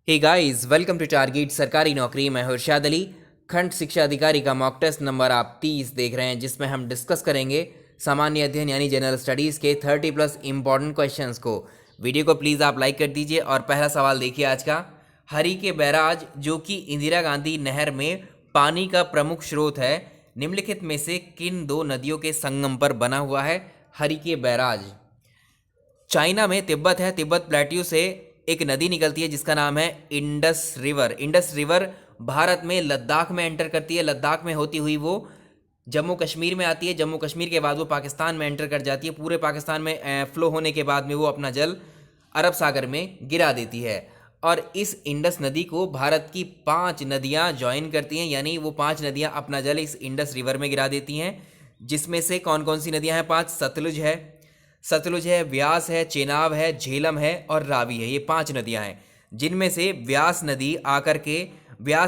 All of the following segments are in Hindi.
Hey guys, welcome to target सरकारी नौकरी। मैं हूं इरशाद अली। खंड शिक्षा अधिकारी का मॉक टेस्ट नंबर आप 30 देख रहे हैं, जिसमें हम डिस्कस करेंगे सामान्य अध्ययन यानी जनरल स्टडीज़ के 30+ इंपॉर्टेंट क्वेश्चंस को। वीडियो को प्लीज़ आप लाइक कर दीजिए। और पहला सवाल देखिए आज का। हरिके बैराज जो कि इंदिरा गांधी नहर में पानी का प्रमुख स्रोत है, निम्नलिखित में से किन दो नदियों के संगम पर बना हुआ है हरिके बैराज? चाइना में तिब्बत है, तिब्बत प्लेट्यू से एक नदी निकलती है जिसका नाम है Indus river. Indus river Bharat में लद्दाख में एंटर करती है, लद्दाख में होती हुई वो जम्मू कश्मीर में आती है, जम्मू कश्मीर के बाद वो पाकिस्तान में एंटर कर जाती है। पूरे पाकिस्तान में फ्लो होने के बाद में वो अपना जल अरब सागर में गिरा देती है। और इस इंडस नदी को भारत की 5 नदियां ज्वाइन करती हैं, यानी वो 5 नदियां अपना जल इस इंडस रिवर में गिरा देती हैं। जिसमें से कौन कौन सी नदियां हैं? 5। सतलुज है, व्यास है, चेनाब है, झेलम है और रावी है। ये 5 नदियां हैं, जिनमें से व्यास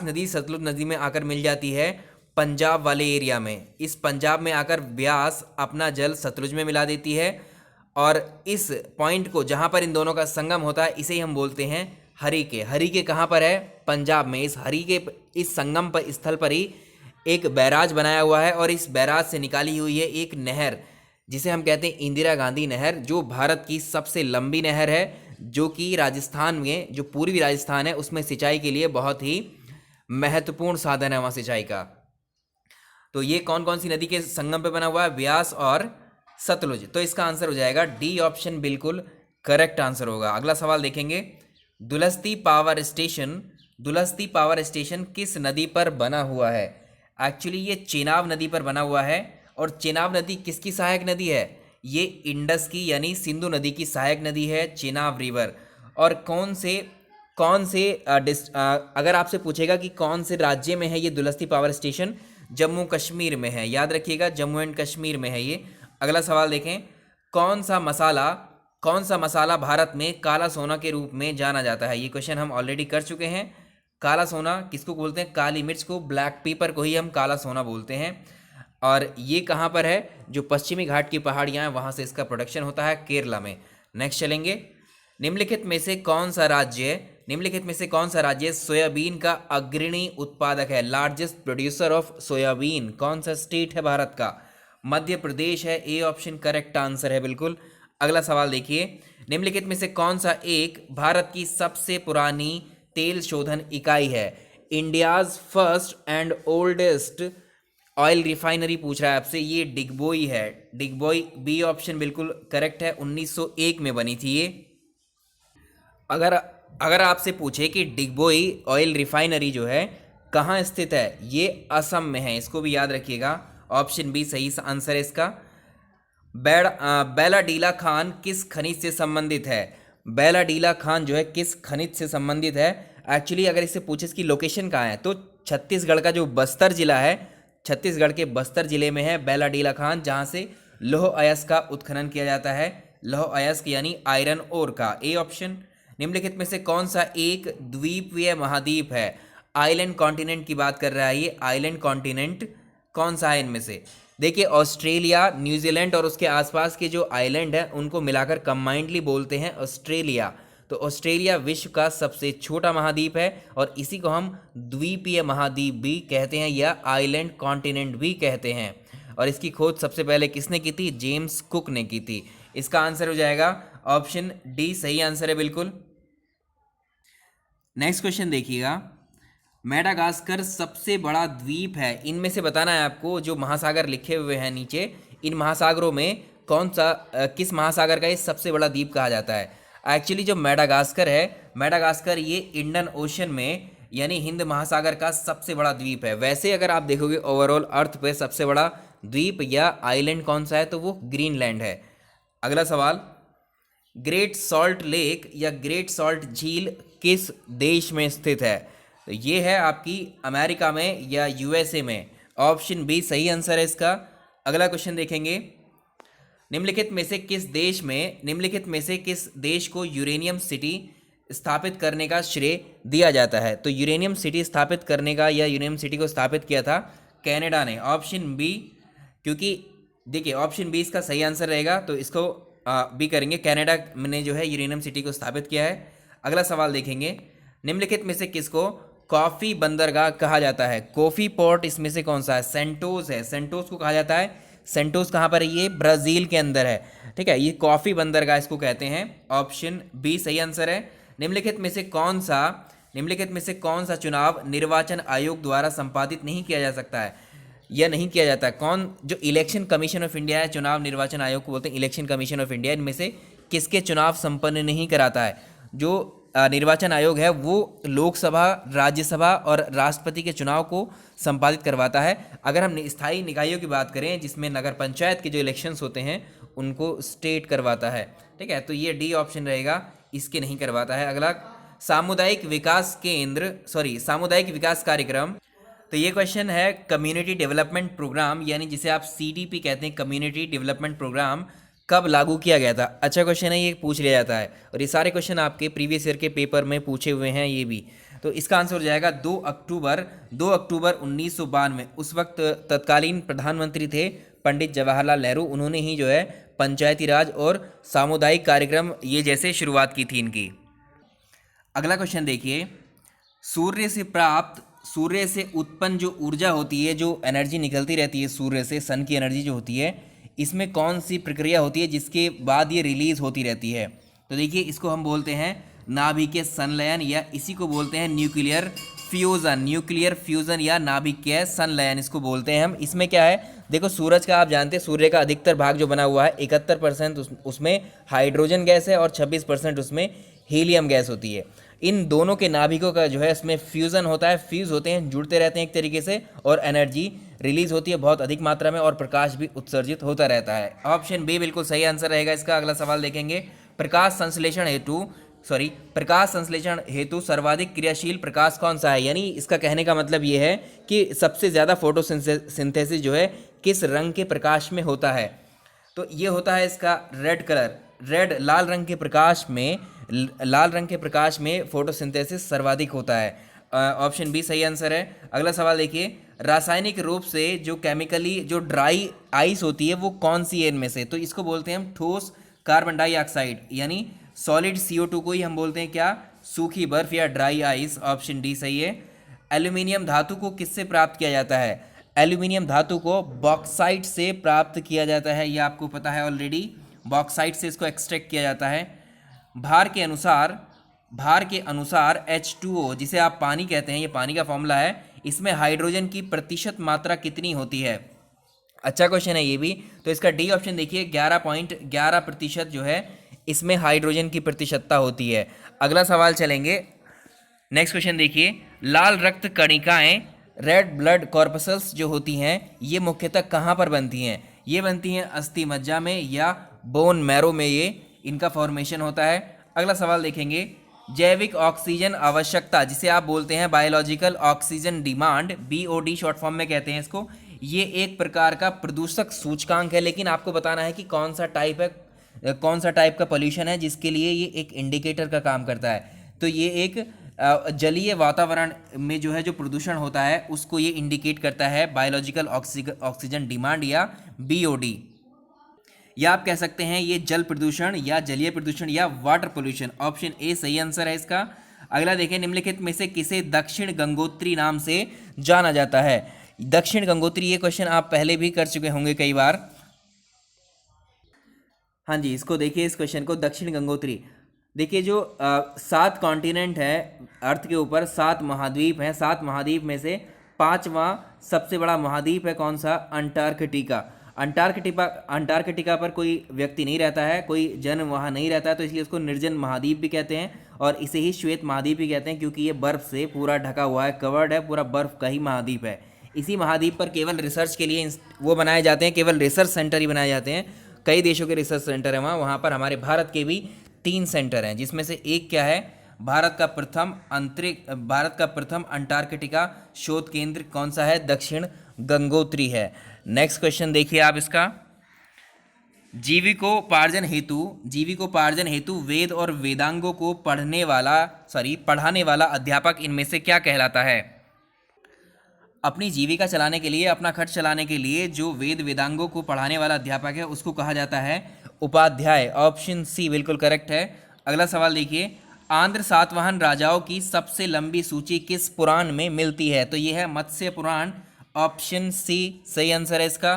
नदी सतलुज नदी में आकर मिल जाती है पंजाब वाले एरिया में। इस पंजाब में आकर व्यास अपना जल सतलुज में मिला देती है। और इस पॉइंट को जहाँ पर इन दोनों का संगम होता है, इसे ही हम बोलते हैं हरिके। हरिके कहाँ पर है? पंजाब में। इस हरिके इस संगम पर स्थल पर ही एक बैराज बनाया हुआ है, और इस बैराज से निकाली हुई है एक नहर, जिसे हम कहते हैं इंदिरा गांधी नहर, जो भारत की सबसे लंबी नहर है, जो कि राजस्थान में, जो पूर्वी राजस्थान है, उसमें सिंचाई के लिए बहुत ही महत्वपूर्ण साधन है वहाँ सिंचाई का। तो ये कौन कौन सी नदी के संगम पे बना हुआ है? व्यास और सतलुज। तो इसका आंसर हो जाएगा डी ऑप्शन, बिल्कुल करेक्ट आंसर होगा। अगला सवाल देखेंगे। दुलस्ती पावर स्टेशन किस नदी पर बना हुआ है? एक्चुअली ये चेनाब नदी पर बना हुआ है। और चेनाब नदी किसकी सहायक नदी है? ये इंडस की यानी सिंधु नदी की सहायक नदी है चेनाब रिवर। और अगर आपसे पूछेगा कि कौन से राज्य में है ये दुलस्ती पावर स्टेशन, जम्मू कश्मीर में है। याद रखिएगा, जम्मू एंड कश्मीर में है ये। अगला सवाल देखें। कौन सा मसाला भारत में काला सोना के रूप में जाना जाता है? ये क्वेश्चन हम ऑलरेडी कर चुके हैं। काला सोना किसको बोलते हैं? काली मिर्च को, ब्लैक पेपर को ही हम काला सोना बोलते हैं। और ये कहाँ पर है? जो पश्चिमी घाट की पहाड़ियाँ हैं, वहाँ से इसका प्रोडक्शन होता है, केरला में। नेक्स्ट चलेंगे। निम्नलिखित में से कौन सा राज्य सोयाबीन का अग्रणी उत्पादक है? लार्जेस्ट प्रोड्यूसर ऑफ सोयाबीन कौन सा स्टेट है भारत का? मध्य प्रदेश है। ए ऑप्शन करेक्ट आंसर है, बिल्कुल। अगला सवाल देखिए। निम्नलिखित में से कौन सा एक भारत की सबसे पुरानी तेल शोधन इकाई है? India's first and oldest oil refinery पूछ रहा है आपसे। ये डिगबोई है, डिगबोई। बी ऑप्शन बिल्कुल करेक्ट है, 1901 में बनी थी ये। अगर अगर आपसे पूछे कि डिगबोई ऑयल रिफाइनरी जो है कहाँ स्थित है, ये असम में है। इसको भी याद रखिएगा। ऑप्शन बी सही आंसर है इसका। बेलाडीला खान किस खनिज से संबंधित है? बेलाडीला खान जो है किस खनिज से संबंधित है? एक्चुअली अगर इससे पूछे इसकी लोकेशन कहाँ है, तो छत्तीसगढ़ का जो बस्तर जिला है, छत्तीसगढ़ के बस्तर जिले में है बेलाडीला खान, जहाँ से लौह अयस्क का उत्खनन किया जाता है। लौह अयस्क यानी आयरन ओर का। A option. निम्नलिखित में से कौन सा एक द्वीपीय महाद्वीप है? आइलैंड कॉन्टिनेंट की बात कर रहा है ये। आइलैंड कॉन्टिनेंट कौन सा है इनमें से? देखिए, ऑस्ट्रेलिया, न्यूजीलैंड और उसके आसपास के जो आइलैंड हैं, उनको मिलाकर कंबाइंडली बोलते हैं ऑस्ट्रेलिया। तो ऑस्ट्रेलिया विश्व का सबसे छोटा महाद्वीप है, और इसी को हम द्वीपीय महाद्वीप भी कहते हैं, या आइलैंड कॉन्टिनेंट भी कहते हैं। और इसकी खोज सबसे पहले किसने की थी? जेम्स कुक ने की थी। इसका आंसर हो जाएगा ऑप्शन डी, सही आंसर है, बिल्कुल। नेक्स्ट क्वेश्चन देखिएगा। मेडागास्कर सबसे बड़ा द्वीप है, इनमें से बताना है आपको। जो महासागर लिखे हुए हैं नीचे, इन महासागरों में किस महासागर का ये सबसे बड़ा द्वीप कहा जाता है? एक्चुअली जो मेडागास्कर है, मेडागास्कर ये इंडियन ओशन में यानी हिंद महासागर का सबसे बड़ा द्वीप है। वैसे अगर आप देखोगे ओवरऑल अर्थ पे सबसे बड़ा द्वीप या आइलैंड कौन सा है, तो वो ग्रीनलैंड है। अगला सवाल। ग्रेट सॉल्ट लेक या ग्रेट सॉल्ट झील किस देश में स्थित है? तो ये है आपकी अमेरिका में या यूएसए में। ऑप्शन बी सही आंसर है इसका। अगला क्वेश्चन देखेंगे। निम्नलिखित में से किस देश को यूरेनियम सिटी स्थापित करने का श्रेय दिया जाता है? तो यूरेनियम सिटी स्थापित करने का या यूरेनियम सिटी को स्थापित किया था कनाडा ने। ऑप्शन बी, क्योंकि देखिए ऑप्शन बी इसका सही आंसर रहेगा, तो इसको बी करेंगे। कनाडा ने जो है यूरेनियम सिटी को स्थापित किया है। अगला सवाल देखेंगे। निम्नलिखित में से किसको कॉफी बंदरगाह कहा जाता है? कॉफी पोर्ट इसमें से कौन सा है? सेंटोस है, सेंटोस को कहा जाता है। सेंटोस कहाँ पर है? ये ब्राज़ील के अंदर है, ठीक है। ये कॉफी बंदरगाह इसको कहते हैं। ऑप्शन बी सही आंसर है। निम्नलिखित में से कौन सा चुनाव निर्वाचन आयोग द्वारा संपादित नहीं किया जा सकता है या नहीं किया जाता है? कौन, जो इलेक्शन कमीशन ऑफ इंडिया है, चुनाव निर्वाचन आयोग को बोलते हैं इलेक्शन कमीशन ऑफ इंडिया, इनमें से किसके चुनाव संपन्न नहीं कराता है? जो निर्वाचन आयोग है वो लोकसभा, राज्यसभा और राष्ट्रपति के चुनाव को संपादित करवाता है। अगर हम स्थायी निकायों की बात करें जिसमें नगर पंचायत के जो इलेक्शंस होते हैं उनको स्टेट करवाता है, ठीक है। तो ये डी ऑप्शन रहेगा, इसके नहीं करवाता है। अगला सामुदायिक विकास कार्यक्रम। तो ये क्वेश्चन है कम्युनिटी डेवलपमेंट प्रोग्राम, यानी जिसे आप CDP कहते हैं, कम्युनिटी डेवलपमेंट प्रोग्राम, कब लागू किया गया था? अच्छा क्वेश्चन है, ये पूछ लिया जाता है और ये सारे क्वेश्चन आपके प्रीवियस ईयर के पेपर में पूछे हुए हैं ये भी। तो इसका आंसर हो जाएगा 2 अक्टूबर 1992। उस वक्त तत्कालीन प्रधानमंत्री थे पंडित जवाहरलाल नेहरू, उन्होंने ही जो है पंचायती राज और सामुदायिक कार्यक्रम ये जैसे शुरुआत की थी इनकी। अगला क्वेश्चन देखिए, सूर्य से उत्पन्न जो ऊर्जा होती है, जो एनर्जी निकलती रहती है सूर्य से, सन की एनर्जी जो होती है, इसमें कौन सी प्रक्रिया होती है जिसके बाद ये रिलीज होती रहती है? तो देखिए इसको हम बोलते हैं नाभिकीय संलयन, या इसी को बोलते हैं न्यूक्लियर फ्यूजन या नाभिकीय संलयन इसको बोलते हैं हम। इसमें क्या है, देखो सूरज का, आप जानते हैं सूर्य का अधिकतर भाग जो बना हुआ है 71% उसमें हाइड्रोजन गैस है और 26% उसमें हीलियम गैस होती है। इन दोनों के नाभिकों का जो है इसमें फ्यूज़न होता है, फ्यूज़ होते हैं, जुड़ते रहते हैं एक तरीके से, और एनर्जी रिलीज होती है बहुत अधिक मात्रा में और प्रकाश भी उत्सर्जित होता रहता है। ऑप्शन बी बिल्कुल सही आंसर रहेगा इसका। अगला सवाल देखेंगे, प्रकाश संश्लेषण हेतु सर्वाधिक क्रियाशील प्रकाश कौन सा है? यानी इसका कहने का मतलब ये है कि सबसे ज़्यादा फोटोसिंथेसिस जो है किस रंग के प्रकाश में होता है? तो ये होता है इसका लाल रंग के प्रकाश में फोटोसिंथेसिस सर्वाधिक होता है। ऑप्शन बी सही आंसर है। अगला सवाल देखिए, रासायनिक रूप से जो केमिकली जो ड्राई आइस होती है वो कौन सी है इनमें से? तो इसको बोलते हैं हम ठोस कार्बन डाइऑक्साइड, यानी सॉलिड CO2 को ही हम बोलते हैं क्या? सूखी बर्फ या ड्राई आइस। ऑप्शन डी सही है। एल्यूमिनियम धातु को किससे प्राप्त किया जाता है? एल्यूमिनियम धातु को बॉक्साइट से प्राप्त किया जाता है, यह आपको पता है ऑलरेडी। बॉक्साइट से इसको एक्सट्रैक्ट किया जाता है। भार के अनुसार H2O, जिसे आप पानी कहते हैं, ये पानी का फॉर्मूला है, इसमें हाइड्रोजन की प्रतिशत मात्रा कितनी होती है? अच्छा क्वेश्चन है ये भी। तो इसका डी ऑप्शन देखिए, 11.11% जो है इसमें हाइड्रोजन की प्रतिशतता होती है। अगला सवाल चलेंगे, नेक्स्ट क्वेश्चन देखिए, लाल रक्त कणिकाएं, रेड ब्लड कॉर्पसल्स जो होती हैं, ये मुख्यतः कहाँ पर बनती हैं? ये बनती हैं अस्थि मज्जा में या बोन मैरो में, ये इनका फॉर्मेशन होता है। अगला सवाल देखेंगे, जैविक ऑक्सीजन आवश्यकता, जिसे आप बोलते हैं biological oxygen demand, BOD short form में कहते हैं इसको, ये एक प्रकार का प्रदूषक सूचकांक है, लेकिन आपको बताना है कि कौन सा टाइप का पोल्यूशन है जिसके लिए ये एक इंडिकेटर का काम करता है। तो ये एक जलीय वातावरण में जो है जो प्रदूषण होता है उसको ये इंडिकेट करता है, बायोलॉजिकल ऑक्सीजन डिमांड या BOD, या आप कह सकते हैं ये जल प्रदूषण या जलीय प्रदूषण या वाटर पोल्यूशन। ऑप्शन ए सही आंसर है इसका। अगला देखें, निम्नलिखित में से किसे दक्षिण गंगोत्री नाम से जाना जाता है? दक्षिण गंगोत्री, ये क्वेश्चन आप पहले भी कर चुके होंगे कई बार। हाँ जी, इसको देखिए, इस क्वेश्चन को, दक्षिण गंगोत्री। देखिए जो 7 कॉन्टिनेंट है अर्थ के ऊपर, 7 महाद्वीप हैं, 7 महाद्वीप में से 5वां सबसे बड़ा महाद्वीप है कौन सा? अंटार्कटिका पर कोई व्यक्ति नहीं रहता है, कोई जन वहाँ नहीं रहता है, तो इसलिए उसको निर्जन महाद्वीप भी कहते हैं और इसे ही श्वेत महाद्वीप भी कहते हैं, क्योंकि ये बर्फ़ से पूरा ढका हुआ है, कवर्ड है, पूरा बर्फ़ का ही महाद्वीप है। इसी महाद्वीप पर केवल रिसर्च के लिए वो बनाए जाते हैं, केवल रिसर्च सेंटर ही बनाए जाते हैं। कई देशों के रिसर्च सेंटर हैं वहाँ पर हमारे भारत के भी 3 सेंटर हैं, जिसमें से एक क्या है? भारत का प्रथम अंटार्कटिका शोध केंद्र कौन सा है? दक्षिण गंगोत्री है। नेक्स्ट क्वेश्चन देखिए आप इसका, जीविकोपार्जन हेतु वेद और वेदांगों को पढ़ाने वाला अध्यापक इनमें से क्या कहलाता है? अपनी जीविका चलाने के लिए, अपना खर्च चलाने के लिए जो वेद वेदांगों को पढ़ाने वाला अध्यापक है उसको कहा जाता है उपाध्याय। ऑप्शन सी बिल्कुल करेक्ट है। अगला सवाल देखिए, आंध्र सातवाहन राजाओं की सबसे लंबी सूची किस पुराण में मिलती है? तो ये है मत्स्य पुराण, ऑप्शन सी सही आंसर है इसका।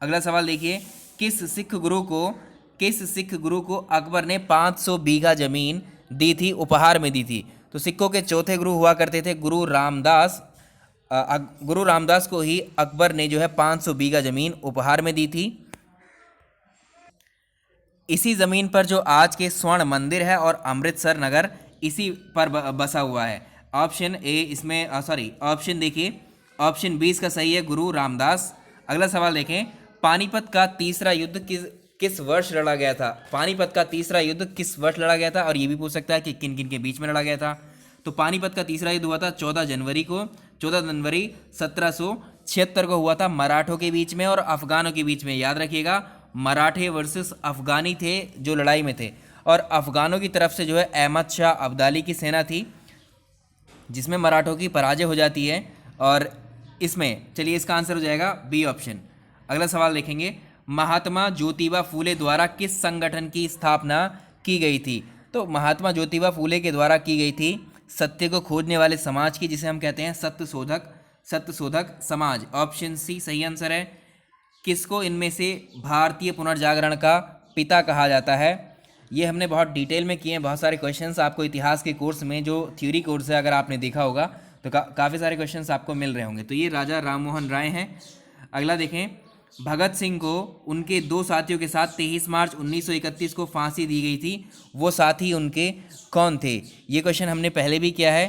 अगला सवाल देखिए, किस सिख गुरु को अकबर ने 500 बीघा जमीन दी थी, उपहार में दी थी? तो सिखों के चौथे गुरु हुआ करते थे गुरु रामदास। गुरु रामदास को ही अकबर ने जो है 500 बीघा जमीन उपहार में दी थी। इसी ज़मीन पर जो आज के स्वर्ण मंदिर है और अमृतसर नगर इसी पर बसा हुआ है। ऑप्शन ए इसमें सॉरी ऑप्शन देखिए, ऑप्शन बी इसका सही है, गुरु रामदास। अगला सवाल देखें, पानीपत का तीसरा युद्ध किस वर्ष लड़ा गया था? पानीपत का तीसरा युद्ध किस वर्ष लड़ा गया था? और ये भी पूछ सकता है कि किन किन के बीच में लड़ा गया था। तो पानीपत का तीसरा युद्ध हुआ था 14 जनवरी 1776 को हुआ था, मराठों के बीच में और अफगानों के बीच में। याद रखिएगा, मराठे वर्सेस अफगानी थे जो लड़ाई में थे, और अफगानों की तरफ से जो है अहमद शाह अब्दाली की सेना थी, जिसमें मराठों की पराजय हो जाती है। और इसमें चलिए इसका आंसर हो जाएगा बी ऑप्शन। अगला सवाल देखेंगे, महात्मा ज्योतिबा फूले द्वारा किस संगठन की स्थापना की गई थी? तो महात्मा ज्योतिबा फूले के द्वारा की गई थी सत्य को खोजने वाले समाज की, जिसे हम कहते हैं सत्य शोधक समाज। ऑप्शन सी सही आंसर है। किसको इनमें से भारतीय पुनर्जागरण का पिता कहा जाता है? ये हमने बहुत डिटेल में किए हैं, बहुत सारे क्वेश्चंस आपको इतिहास के कोर्स में, जो थ्योरी कोर्स है, अगर आपने देखा होगा तो काफ़ी सारे क्वेश्चंस आपको मिल रहे होंगे। तो ये राजा राममोहन राय हैं। अगला देखें, भगत सिंह को उनके दो साथियों के साथ 23 मार्च 1931 को फांसी दी गई थी, वो साथी उनके कौन थे? ये क्वेश्चन हमने पहले भी किया है।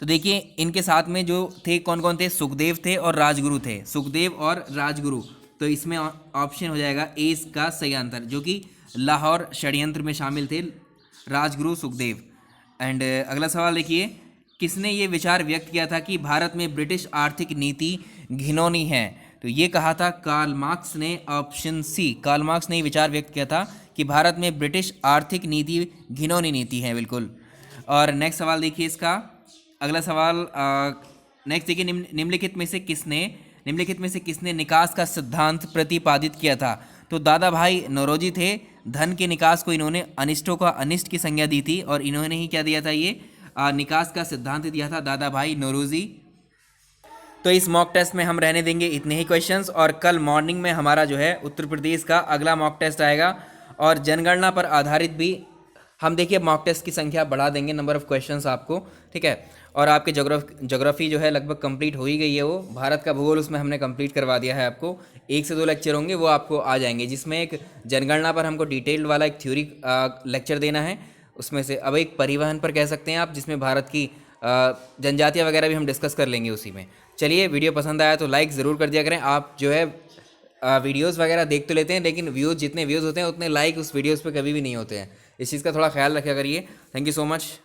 तो देखिए, इनके साथ में जो थे कौन कौन थे? सुखदेव थे और राजगुरु थे, सुखदेव और राजगुरु। तो इसमें ऑप्शन हो जाएगा ए इसका सही आंसर, जो कि लाहौर षड्यंत्र में शामिल थे, राजगुरु सुखदेव। एंड अगला सवाल देखिए, किसने ये विचार व्यक्त किया था कि भारत में ब्रिटिश आर्थिक नीति घिनौनी है? तो ये कहा था कार्ल मार्क्स ने। ऑप्शन सी, कार्ल मार्क्स ने ये विचार व्यक्त किया था कि भारत में ब्रिटिश आर्थिक नीति घिनौनी नीति है, बिल्कुल। और नेक्स्ट सवाल देखिए इसका, अगला सवाल नेक्स्ट देखिए, निम्नलिखित में से किसने निकास का सिद्धांत प्रतिपादित किया था? तो दादा भाई नौरोजी थे। धन के निकास को इन्होंने अनिष्टों का अनिष्ट की संज्ञा दी थी, और इन्होंने ही क्या दिया था? ये निकास का सिद्धांत दिया था दादा भाई नौरोजी। तो इस मॉक टेस्ट में हम रहने देंगे इतने ही क्वेश्चंस, और कल मॉर्निंग में हमारा जो है उत्तर प्रदेश का अगला मॉक टेस्ट आएगा, और जनगणना पर आधारित भी हम देखिए मॉक टेस्ट की संख्या बढ़ा देंगे, नंबर ऑफ क्वेश्चंस आपको, ठीक है। और आपके ज्योग्राफी जो है लगभग कंप्लीट हो ही गई है, वो भारत का भूगोल उसमें हमने कंप्लीट करवा दिया है आपको। 1 से 2 लेक्चर होंगे, वो आपको आ जाएंगे, जिसमें एक जनगणना पर हमको डिटेल्ड वाला एक थ्योरी लेक्चर देना है, उसमें से अब एक परिवहन पर कह सकते हैं आप, जिसमें भारत की जनजातियाँ वगैरह भी हम डिस्कस कर लेंगे उसी में। चलिए, वीडियो पसंद आया तो लाइक ज़रूर कर दिया करें। आप जो है वीडियोस वगैरह देख तो लेते हैं, लेकिन जितने व्यूज़ होते हैं उतने लाइक उस वीडियोस पे कभी भी नहीं होते हैं। इस चीज़ का थोड़ा ख्याल रखा करिए। Thank you so much.